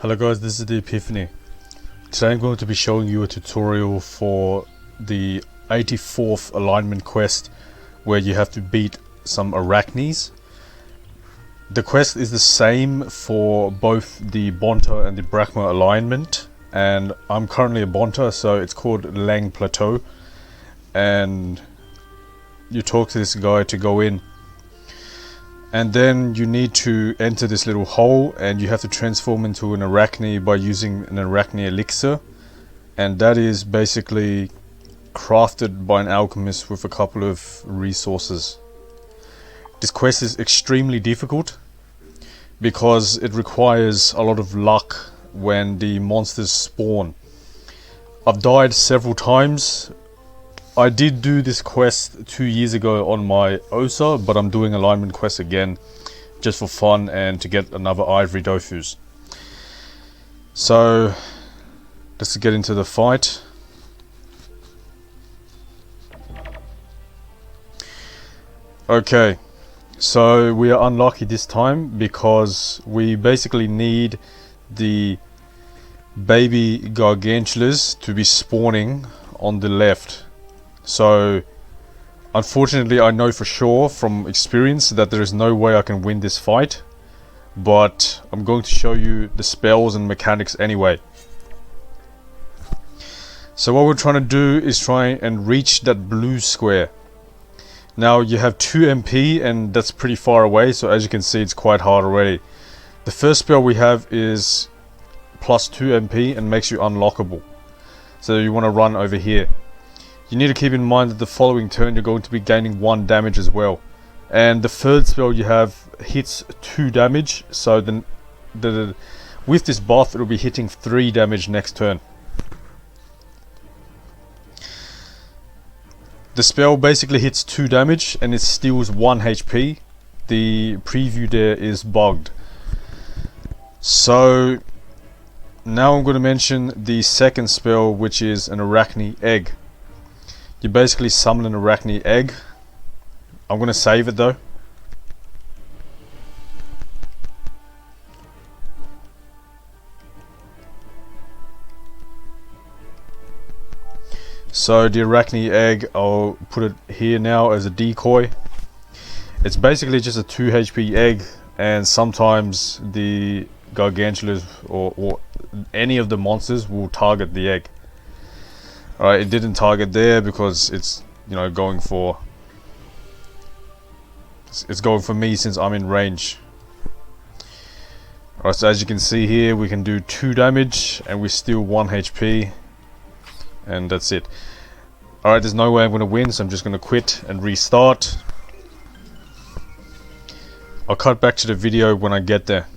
Hello guys, this is the Epiphany. Today I'm going to be showing you a tutorial for the 84th alignment quest where you have to beat some Arachnes. The quest is the same for both the Bonta and the Brachma alignment, and I'm currently a Bonta, so it's called Leng Plateau, and you talk to this guy to go in. And then you need to enter this little hole and you have to transform into an Arachne by using an Arachne elixir. And that is basically crafted by an alchemist with a couple of resources. This quest is extremely difficult because it requires a lot of luck when the monsters spawn. I've died several times. I did do this quest 2 years ago on my Osa, but I'm doing alignment quest again just for fun and to get another ivory Dofus. So let's get into the fight. Okay, so we are unlucky this time because we basically need the baby gargantulas to be spawning on the left. So unfortunately I know for sure from experience that there is no way I can win this fight, but I'm going to show you the spells and mechanics anyway. So what we're trying to do is try and reach that blue square. Now you have 2 MP and that's pretty far away, so as you can see it's quite hard already. The first spell we have is plus 2 MP and makes you unlockable, so you want to run over here. You need to keep in mind that the following turn you're going to be gaining 1 damage as well. And the third spell you have hits 2 damage, so then with this buff it will be hitting 3 damage next turn. The spell basically hits 2 damage and it steals 1 HP. The preview there is bugged. So now I'm going to mention the second spell, which is an Arachne egg. You basically summon an Arachne egg. I'm going to save it though. So the Arachne egg, I'll put it here now as a decoy. It's basically just a 2 HP egg, and sometimes the gargantulas or any of the monsters will target the egg. Alright, it didn't target there because it's, you know, going for me since I'm in range. Alright, so as you can see here, we can do 2 damage and we steal 1 HP, and that's it. Alright, there's no way I'm going to win, so I'm just going to quit and restart. I'll cut back to the video when I get there.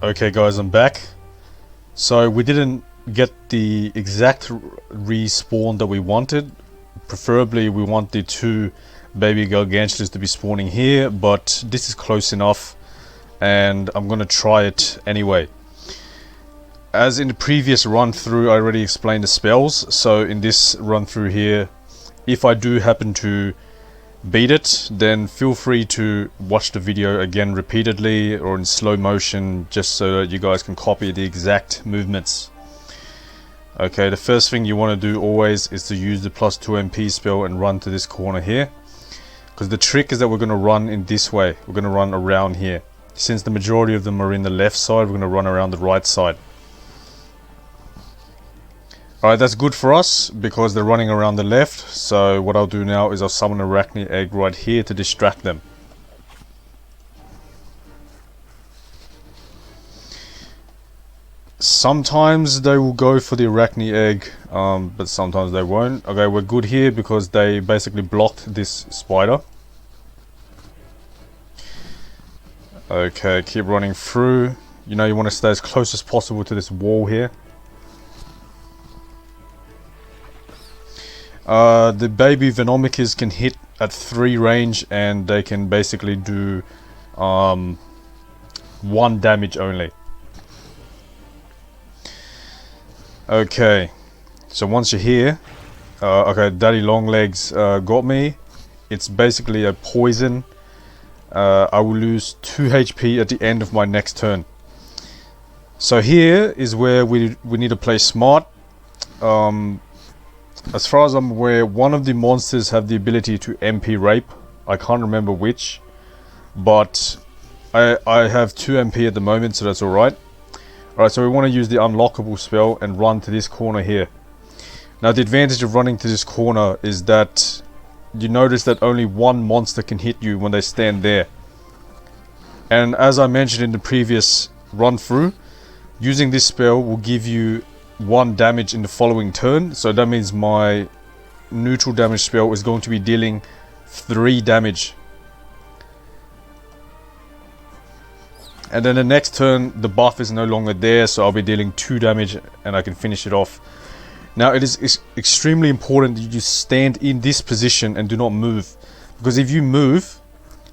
Okay guys, I'm back. So we didn't get the exact respawn that we wanted. Preferably we want the 2 baby gargantulas to be spawning here, but this is close enough and I'm gonna try it anyway. As in the previous run through I already explained the spells, so in this run through here, if I do happen to beat it, then feel free to watch the video again repeatedly or in slow motion, just so that you guys can copy the exact movements. Okay, the first thing you want to do always is to use the plus 2 MP spell and run to this corner here. Because the trick is that we're going to run in this way. We're going to run around here. Since the majority of them are in the left side, we're going to run around the right side. Alright, that's good for us because they're running around the left. So what I'll do now is I'll summon an Arachne egg right here to distract them. Sometimes they will go for the Arachne egg, but sometimes they won't. Okay, we're good here because they basically blocked this spider. Okay, keep running through. You know, you want to stay as close as possible to this wall here. The baby Venomicas can hit at 3 range and they can basically do 1 damage only. Okay, so once you're here, okay, Daddy Longlegs got me. It's basically a poison. I will lose 2 HP at the end of my next turn. So here is where we need to play smart. As far as I'm aware, one of the monsters have the ability to MP rape. I can't remember which, but I have 2 MP at the moment, so that's alright. Alright, so we want to use the unlockable spell and run to this corner here. Now the advantage of running to this corner is that you notice that only one monster can hit you when they stand there. And as I mentioned in the previous run through, using this spell will give you 1 damage in the following turn. So that means my neutral damage spell is going to be dealing 3 damage. And then the next turn the buff is no longer there, so I'll be dealing 2 damage and I can finish it off. Now it is extremely important that you stand in this position and do not move, because if you move,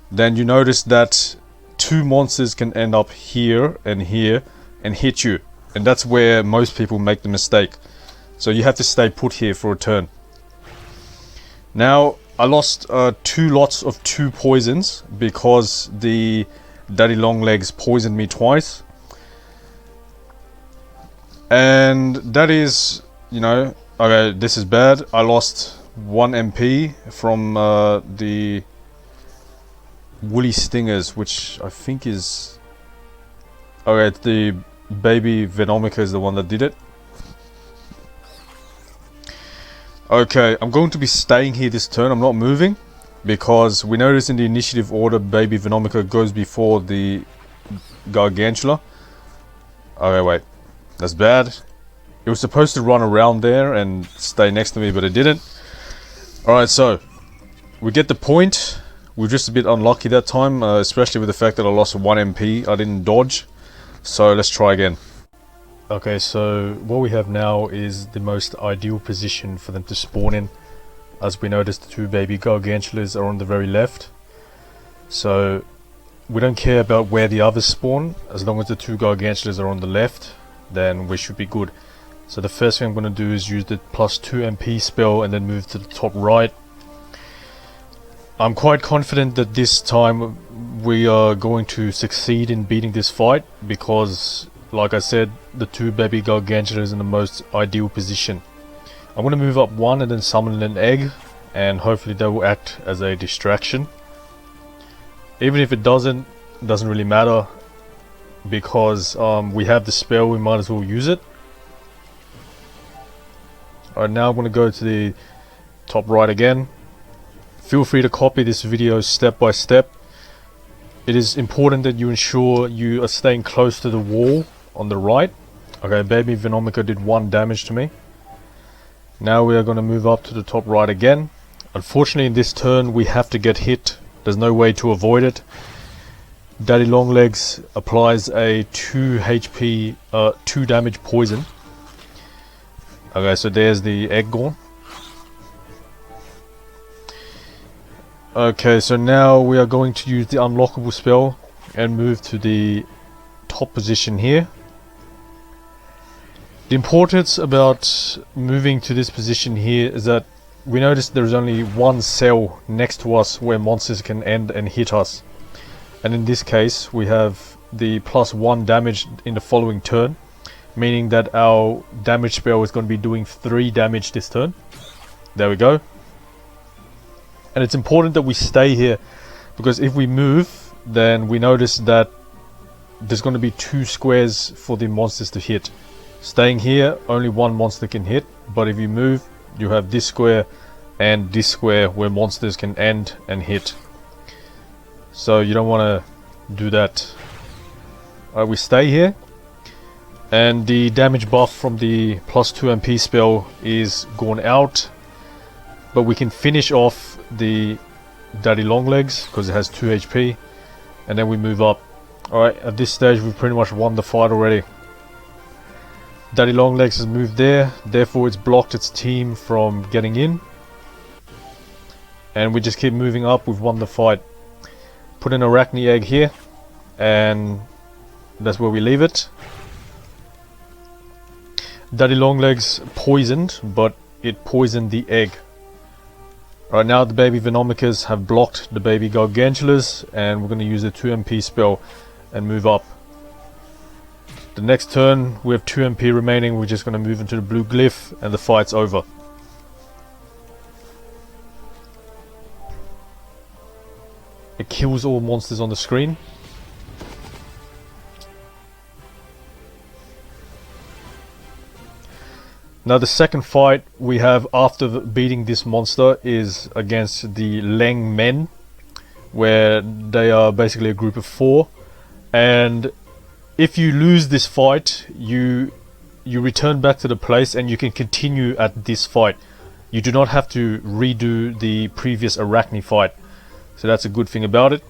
then you notice that 2 monsters can end up here and hit you, and that's where most people make the mistake. So you have to stay put here for a turn. Now I lost 2 lots of 2 poisons because the Daddy Longlegs poisoned me twice, and that is, you know, okay, this is bad. I lost 1 MP from the Woolly Stingers, which I think is, okay, it's the Baby Venomica is the one that did it. Okay, I'm going to be staying here this turn. I'm not moving, because we notice in the initiative order Baby Venomica goes before the Gargantula. Okay, wait, that's bad. It was supposed to run around there and stay next to me, but it didn't. Alright, so we get the point. We're just a bit unlucky that time, especially with the fact that I lost 1 MP. I didn't dodge. So let's try again. Okay, so what we have now is the most ideal position for them to spawn in. As we noticed, the 2 baby Gargantulas are on the very left. So we don't care about where the others spawn. As long as the 2 Gargantulas are on the left, then we should be good. So the first thing I'm going to do is use the +2 MP spell and then move to the top right. I'm quite confident that this time we are going to succeed in beating this fight, because, like I said, the 2 baby Gargantulas is in the most ideal position. I'm going to move up 1 and then summon an egg, and hopefully that will act as a distraction. Even if it doesn't really matter, because we have the spell, we might as well use it. Alright, now I'm going to go to the top right again. Feel free to copy this video step by step. It is important that you ensure you are staying close to the wall on the right. Okay, Baby Venomica did 1 damage to me. Now we are going to move up to the top right again. Unfortunately in this turn we have to get hit. There's no way to avoid it. Daddy Longlegs applies a 2 HP, 2 damage poison. Okay, so there's the egg gone. Okay, so now we are going to use the unlockable spell and move to the top position here. The importance about moving to this position here is that we notice there's only 1 cell next to us where monsters can end and hit us. And in this case we have the +1 damage in the following turn, meaning that our damage spell is going to be doing 3 damage this turn. There we go. And it's important that we stay here, because if we move, then we notice that there's going to be 2 squares for the monsters to hit. Staying here, only 1 monster can hit, but if you move, you have this square and this square where monsters can end and hit. So you don't want to do that. Alright, we stay here, and the damage buff from the +2 MP spell is gone out, but we can finish off the Daddy Longlegs because it has 2 HP, and then we move up. Alright, at this stage we've pretty much won the fight already. Daddy Longlegs has moved there, therefore it's blocked its team from getting in, and we just keep moving up. We've won the fight. Put an Arachne egg here, and that's where we leave it. Daddy Longlegs poisoned, but it poisoned the egg. Right now the baby Venomicas have blocked the baby Gargantulas, and we're going to use the 2 MP spell and move up. The next turn we have 2 MP remaining, we're just going to move into the blue glyph and the fight's over. It kills all monsters on the screen. Now the second fight we have after beating this monster is against the Leng men, where they are basically a group of 4, and if you lose this fight you return back to the place and you can continue at this fight. You do not have to redo the previous Arachne fight, so that's a good thing about it.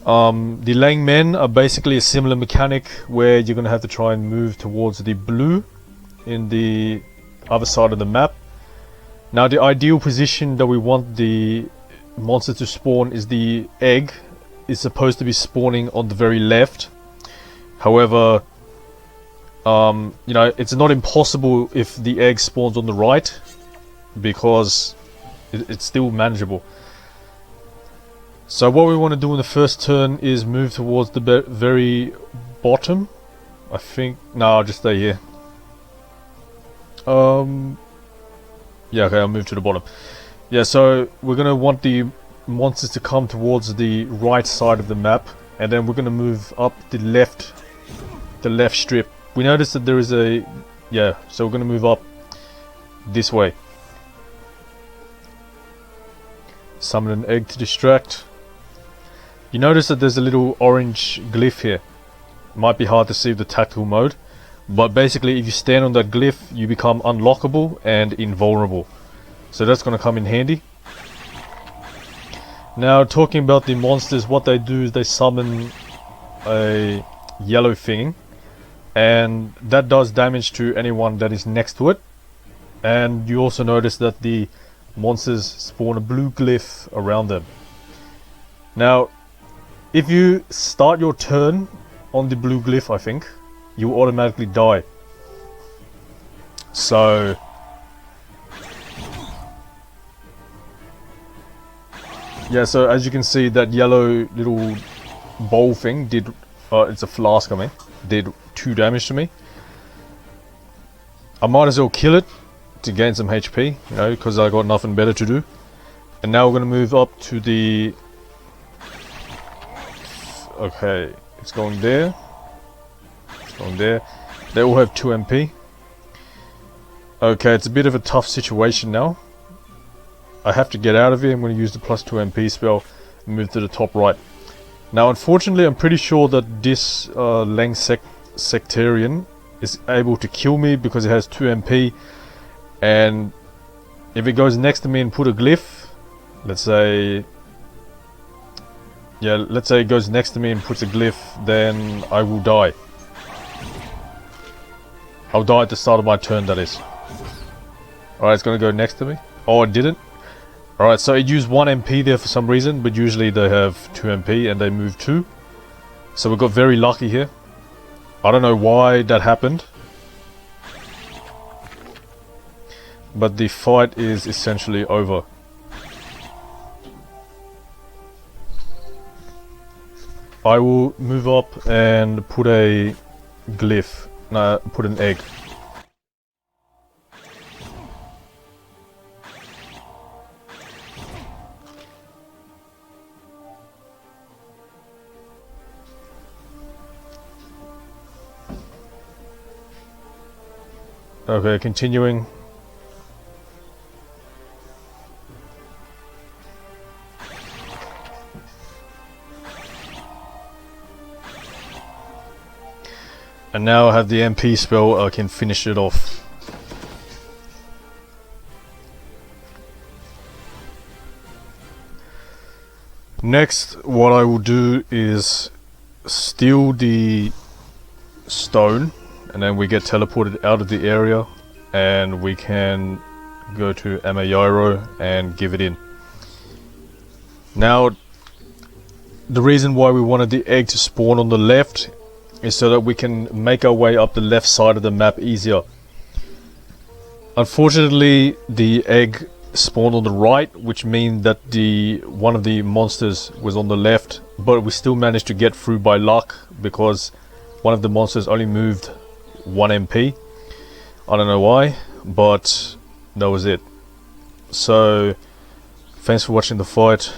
The Leng men are basically a similar mechanic where you're going to have to try and move towards the blue in the other side of the map. Now the ideal position that we want the monster to spawn is the egg is supposed to be spawning on the very left. However, you know, it's not impossible if the egg spawns on the right, because it's still manageable. So what we want to do in the first turn is move towards the very bottom. I think, no, I'll just stay here. Yeah, okay, I'll move to the bottom. Yeah, so we're gonna want the monsters to come towards the right side of the map, and then we're gonna move up the left strip. We notice that there is a, yeah, so we're gonna move up this way. Summon an egg to distract. You notice that there's a little orange glyph here. Might be hard to see with the tactical mode, but basically if you stand on that glyph you become unlockable and invulnerable, so that's going to come in handy. Now talking about the monsters, what they do is they summon a yellow thing, and that does damage to anyone that is next to it. And you also notice that the monsters spawn a blue glyph around them. Now if you start your turn on the blue glyph, I think you automatically die. So yeah, so as you can see, that yellow little bowl thing did, it's a flask, I mean, did 2 damage to me. I might as well kill it to gain some HP, you know, because I got nothing better to do. And now we're going to move up to the, okay, it's going there. On there, they all have 2 MP. Okay, it's a bit of a tough situation now. I have to get out of here. I'm going to use the +2 MP spell and move to the top right. Now unfortunately I'm pretty sure that this Leng Sectarian is able to kill me because it has 2 MP, and if it goes next to me and put a glyph, let's say, yeah, let's say it goes next to me and puts a glyph, then I will die. I'll die at the start of my turn, that is. Alright, it's going to go next to me. Oh, it didn't? Alright, so it used 1 MP there for some reason, but usually they have 2 MP and they move 2. So we got very lucky here. I don't know why that happened, but the fight is essentially over. I will move up and put a glyph. No, put an egg. Okay, continuing. And now I have the MP spell, I can finish it off. Next, what I will do is steal the stone, and then we get teleported out of the area, and we can go to Amayairo and give it in. Now, the reason why we wanted the egg to spawn on the left is so that we can make our way up the left side of the map easier. Unfortunately, the egg spawned on the right, which means that one of the monsters was on the left, but we still managed to get through by luck because one of the monsters only moved 1 MP. I don't know why, but that was it. So thanks for watching the fight.